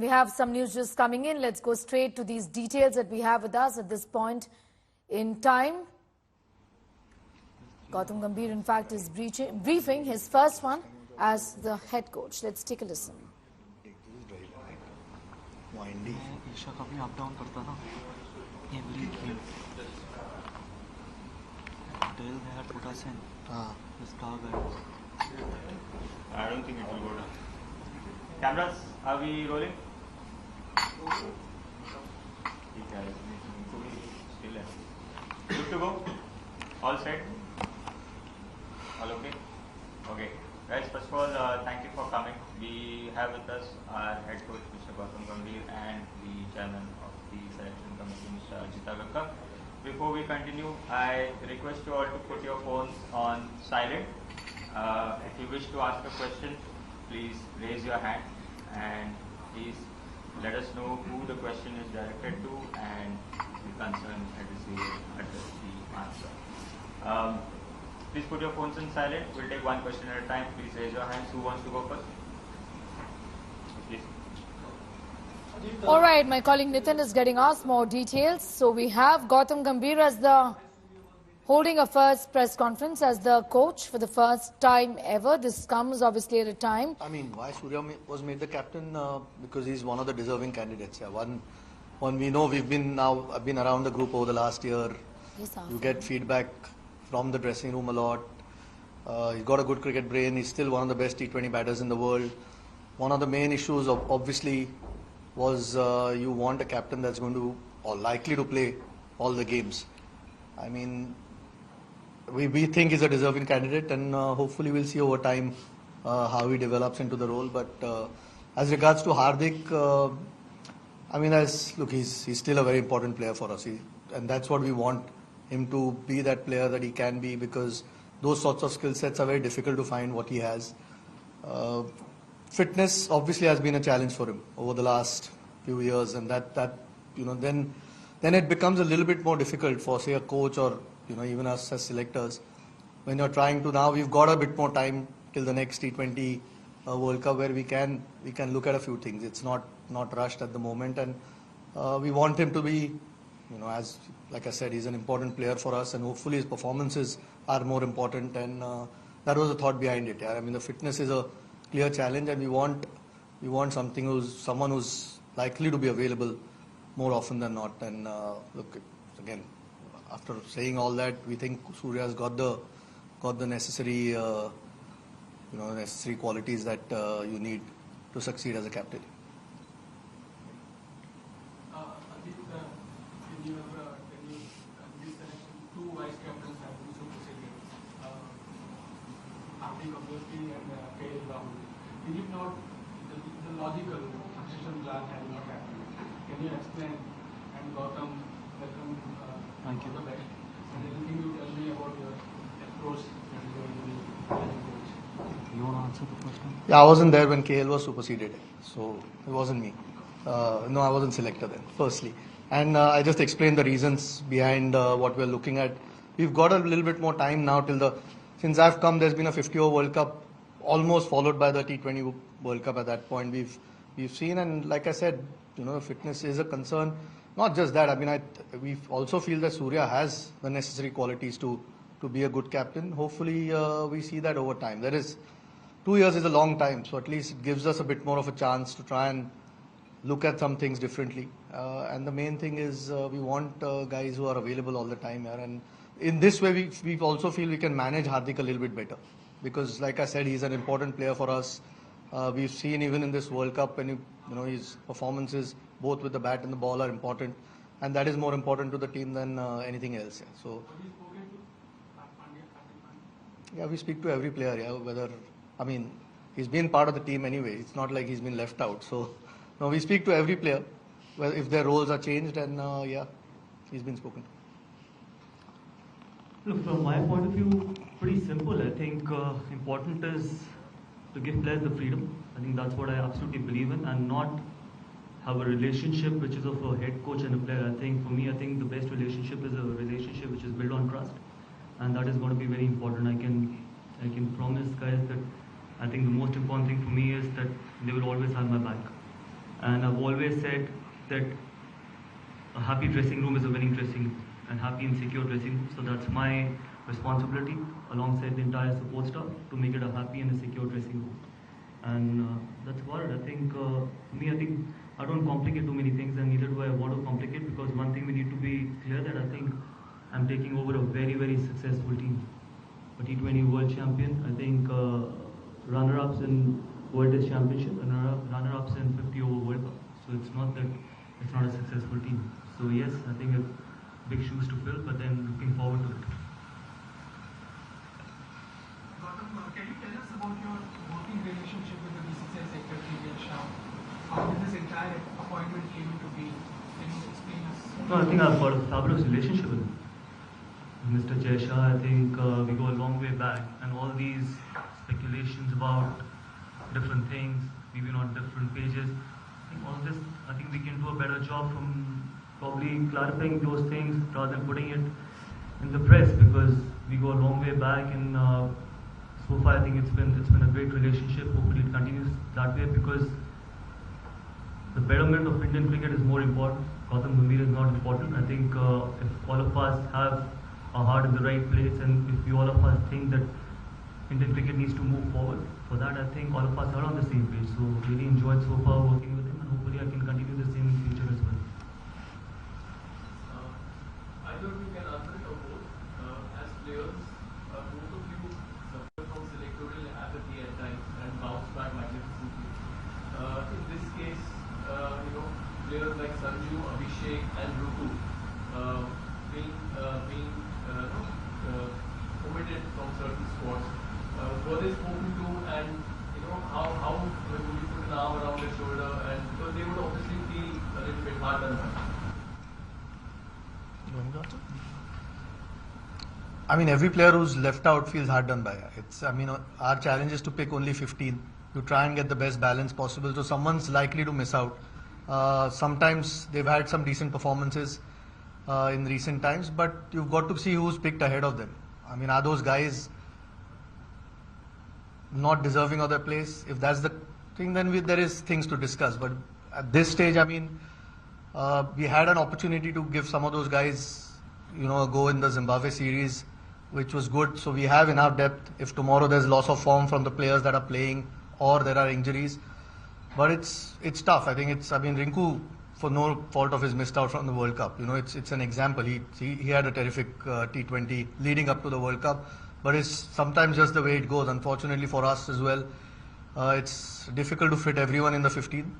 we have some news just coming in. Let's go straight to these details that we have with us at this point in time. Gautam Gambhir, in fact, is briefing his first one as the head coach. Let's take a listen. I don't think it will go down. Cameras, are we rolling? Good to go? All set? All okay? Okay. Guys, first of all, thank you for coming. We have with us our head coach, Mr. Gautam Gambhir, and the chairman of the selection committee, Mr. Ajit Agarkar. Before we continue, I request you all to put your phones on silent. If you wish to ask a question, please raise your hand and please let us know who the question is directed to and the concerned address the answer. Please put your phones in silent. We'll take one question at a time. Please raise your hands. Who wants to go first? Please. All right, my colleague Nitin is getting us more details. So we have Gautam Gambhir as holding a first press conference as the coach for the first time ever. This comes obviously at a time. I mean, why Surya was made the captain? Because he's one of the deserving candidates. Yeah, one we know. I've been around the group over the last year. You get feedback from the dressing room a lot. He's got a good cricket brain. He's still one of the best T20 batters in the world. One of the main issues obviously was you want a captain that's going to or likely to play all the games. I mean, we think he's a deserving candidate, and hopefully we'll see over time how he develops into the role. But as regards to Hardik, I mean, he's still a very important player for us, and that's what we want him to be, that player that he can be, because those sorts of skill sets are very difficult to find what he has. Fitness obviously has been a challenge for him over the last few years, and that then it becomes a little bit more difficult for, say, a coach or even us as selectors, when you're trying to. Now we've got a bit more time till the next T20 World Cup, where we can look at a few things. It's not rushed at the moment, and we want him to be, as like I said, he's an important player for us, and hopefully his performances are more important, and that was the thought behind it. Yeah, I mean, the fitness is a clear challenge, and we want someone who's likely to be available more often than not. And look, again, after saying all that, we think Surya's got the necessary necessary qualities that you need to succeed as a captain. Ajit, in this selection, two vice captains have been superseded, Hardik obviously and KL Rahul. Is it not the logical succession plan has not happened? Can you explain? And Gautam, welcome. Thank you. And anything you tell me about your approach that you are going to be as a coach? You want to answer the question? Yeah, I wasn't there when KL was superseded, so it wasn't me. No, I wasn't selected then, firstly. And I just explained the reasons behind what we're looking at. We've got a little bit more time now since I've come, there's been a 50-over World Cup, almost followed by the T20 World Cup at that point. We've seen, and like I said, fitness is a concern. Not just that, I mean, we also feel that Surya has the necessary qualities to be a good captain. Hopefully, we see that over time. 2 years is a long time, so at least it gives us a bit more of a chance to try and look at some things differently. And the main thing is we want guys who are available all the time here. And in this way, we also feel we can manage Hardik a little bit better. Because, like I said, he's an important player for us. We've seen even in this World Cup, when his performances, both with the bat and the ball, are important, and that is more important to the team than anything else. Yeah. So, yeah, we speak to every player. Yeah, he's been part of the team anyway. It's not like he's been left out. So, no, we speak to every player, if their roles are changed, and yeah, he's been spoken to. Look, from my point of view, pretty simple. I think important is to give players the freedom. I think that's what I absolutely believe in, and not have a relationship which is of a head coach and a player. I think for me, the best relationship is a relationship which is built on trust, and that is going to be very important. I can promise guys that I think the most important thing for me is that they will always have my back. And I've always said that a happy dressing room is a winning dressing room, and happy and secure dressing room. So that's my responsibility alongside the entire support staff to make it a happy and a secure dressing room. And that's about it. I think for me, I think I don't complicate too many things, and neither do I want to complicate, because one thing we need to be clear that I think I'm taking over a very, very successful team. A T20 World Champion, I think runner-ups in World Test Championship and runner-ups in 50 over World Cup. So it's not that it's not a successful team. So yes, I think it's big shoes to fill, but then looking forward to it. Gautam, can you tell us about your working relationship with the BCCI Secretary, Virat Kohli? How did this entire appointment came into being? Can you explain us? No, I think I've got a fabulous relationship with him. Mr. Shah, I think we go a long way back, and all these speculations about different things, maybe on different pages, I think all this, I think we can do a better job from probably clarifying those things rather than putting it in the press, because we go a long way back, and so far I think it's been a great relationship. Hopefully it continues that way, because the betterment of Indian cricket is more important. Gautam Gambhir is not important. I think if all of us have our heart in the right place, and if we all of us think that Indian cricket needs to move forward, for that I think all of us are on the same page. So really enjoyed so far working with him, and hopefully I can continue the same in future as well. Either of you can answer it or both. As players, both of you suffered from selectorial apathy at times and bounced back magnificently. In this case, players like Sanju, Abhishek, and Rutu being omitted from certain squads. Were they spoken to, and how would you put an arm around their shoulder, and because they would obviously feel a little bit hard done by. I mean, every player who's left out feels hard done by. Our challenge is to pick only 15. You try and get the best balance possible. So someone's likely to miss out. Sometimes they've had some decent performances in recent times, but you've got to see who's picked ahead of them. I mean, are those guys not deserving of their place? If that's the thing, then there is things to discuss. But at this stage, I mean, we had an opportunity to give some of those guys, a go in the Zimbabwe series, which was good. So we have enough depth. If tomorrow there's loss of form from the players that are playing, or there are injuries, but it's tough. I think Rinku, for no fault of his, missed out from the World Cup. It's an example. He had a terrific T20 leading up to the World Cup, but it's sometimes just the way it goes. Unfortunately for us as well, it's difficult to fit everyone in the 15.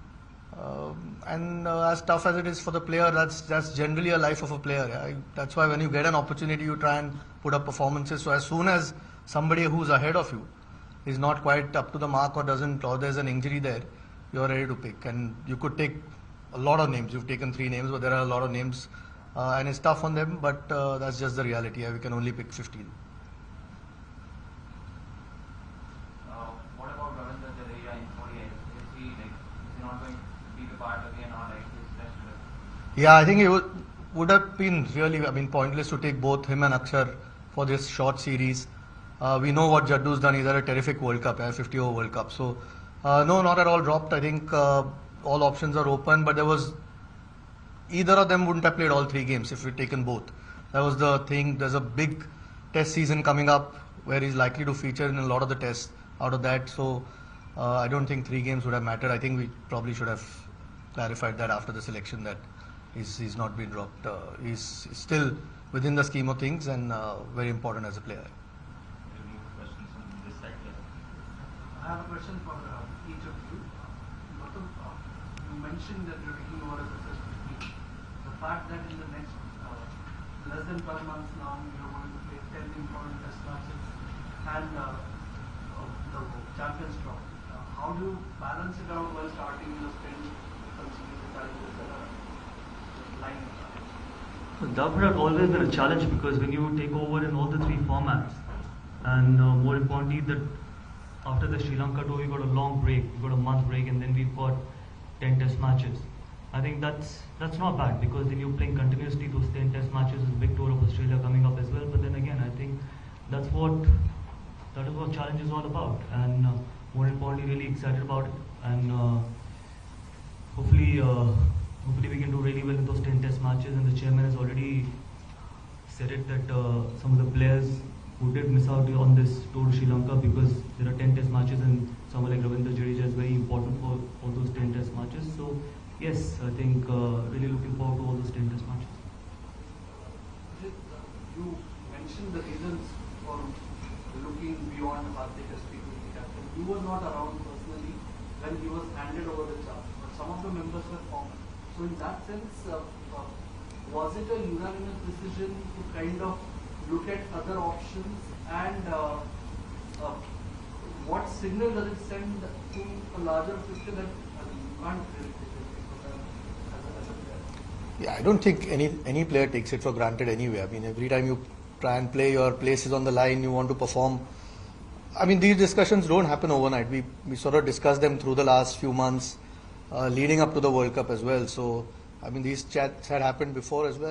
And as tough as it is for the player, that's generally a life of a player. Yeah? That's why when you get an opportunity, you try and put up performances. So as soon as somebody who's ahead of you is not quite up to the mark, or there's an injury there, you're ready to pick. And you could take a lot of names. You've taken 3 names, but there are a lot of names, and it's tough on them. But that's just the reality. Yeah? We can only pick 15. What about Ravindra Jadeja in 48? Is he not going to be the part again, or his best? Yeah, I think it would have been really, pointless to take both him and Akshar for this short series. We know what Jaddu's done. He's had a terrific World Cup, 50 over World Cup. So, no, not at all dropped. I think all options are open, but either of them wouldn't have played all 3 games if we'd taken both. That was the thing. There's a big test season coming up where he's likely to feature in a lot of the tests out of that. So, I don't think 3 games would have mattered. I think we probably should have clarified that after the selection, that he's not been dropped. He's still within the scheme of things, and very important as a player. I have a question for each of you. Gautam, you mentioned that you're taking over a successful team. The fact that in the next less than 12 months now, you're going to play 10 important test matches and the Champions Trophy. How do you balance it out while starting the sprint, considering the challenges that are lying? That would have always been a challenge, because when you take over in all the 3 formats, and more importantly, that after the Sri Lanka tour, we got a long break, we got a month break, and then we've got 10 test matches. I think that's not bad, because then you're playing continuously those 10 test matches with big tour of Australia coming up as well. But then again, I think that is what challenge is all about, and more importantly, really excited about it. And hopefully we can do really well in those 10 test matches, and the chairman has already said it that some of the players who did miss out on this tour to Sri Lanka, because there are 10 test matches and someone like Ravindra Jadeja is very important for those 10 test matches. So yes, I think really looking forward to all those 10 test matches. You mentioned the reasons for looking beyond Hardik as T20 captain. You were not around personally when he was handed over the charge, but some of the members were formed. So in that sense, was it a unanimous decision to kind of look at other options, and what signal does it send to a larger picture that you can't really take it as a player? Yeah, I don't think any player takes it for granted anyway. I mean, every time you try and play, your place is on the line, you want to perform. I mean, these discussions don't happen overnight. We sort of discussed them through the last few months, leading up to the World Cup as well. So, I mean, these chats had happened before as well.